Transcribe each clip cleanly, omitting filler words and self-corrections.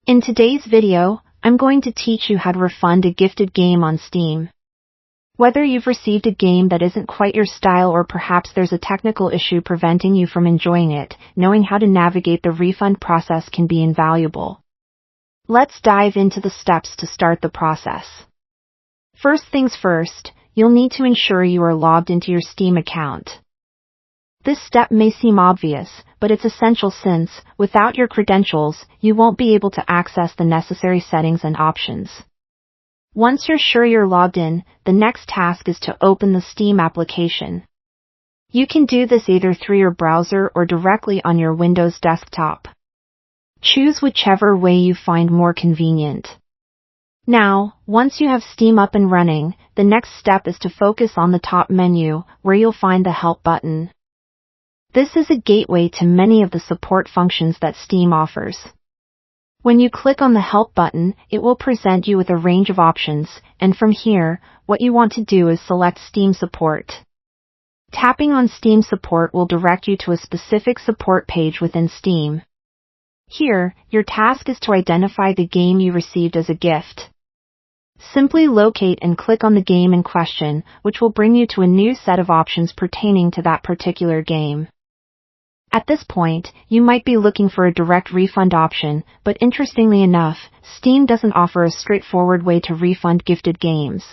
In today's video, I'm going to teach you how to refund a gifted game on Steam. Whether you've received a game that isn't quite your style or perhaps there's a technical issue preventing you from enjoying it, knowing how to navigate the refund process can be invaluable. Let's dive into the steps to start the process. First things first, you'll need to ensure you are logged into your Steam account. This step may seem obvious, but it's essential since, without your credentials, you won't be able to access the necessary settings and options. Once you're sure you're logged in, the next task is to open the Steam application. You can do this either through your browser or directly on your Windows desktop. Choose whichever way you find more convenient. Now, once you have Steam up and running, the next step is to focus on the top menu, where you'll find the Help button. This is a gateway to many of the support functions that Steam offers. When you click on the Help button, it will present you with a range of options, and from here, what you want to do is select Steam Support. Tapping on Steam Support will direct you to a specific support page within Steam. Here, your task is to identify the game you received as a gift. Simply locate and click on the game in question, which will bring you to a new set of options pertaining to that particular game. At this point, you might be looking for a direct refund option, but interestingly enough, Steam doesn't offer a straightforward way to refund gifted games.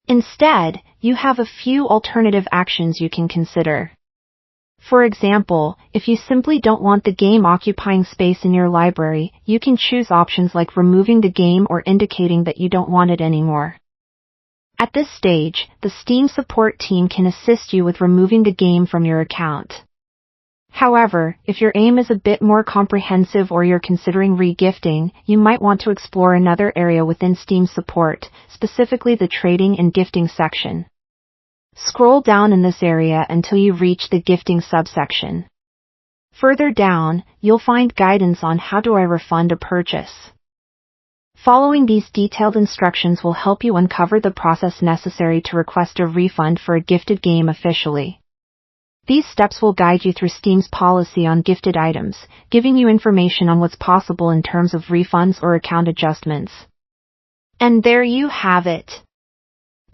Instead, you have a few alternative actions you can consider. For example, if you simply don't want the game occupying space in your library, you can choose options like removing the game or indicating that you don't want it anymore. At this stage, the Steam support team can assist you with removing the game from your account. However, if your aim is a bit more comprehensive or you're considering re-gifting, you might want to explore another area within Steam support, specifically the trading and gifting section. Scroll down in this area until you reach the gifting subsection. Further down, you'll find guidance on how do I refund a purchase. Following these detailed instructions will help you uncover the process necessary to request a refund for a gifted game officially. These steps will guide you through Steam's policy on gifted items, giving you information on what's possible in terms of refunds or account adjustments. And there you have it.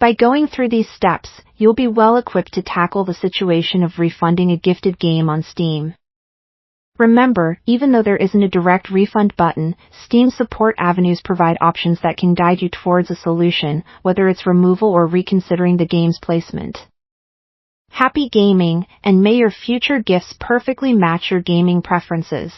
By going through these steps, you'll be well equipped to tackle the situation of refunding a gifted game on Steam. Remember, even though there isn't a direct refund button, Steam support avenues provide options that can guide you towards a solution, whether it's removal or reconsidering the game's placement. Happy gaming, and may your future gifts perfectly match your gaming preferences.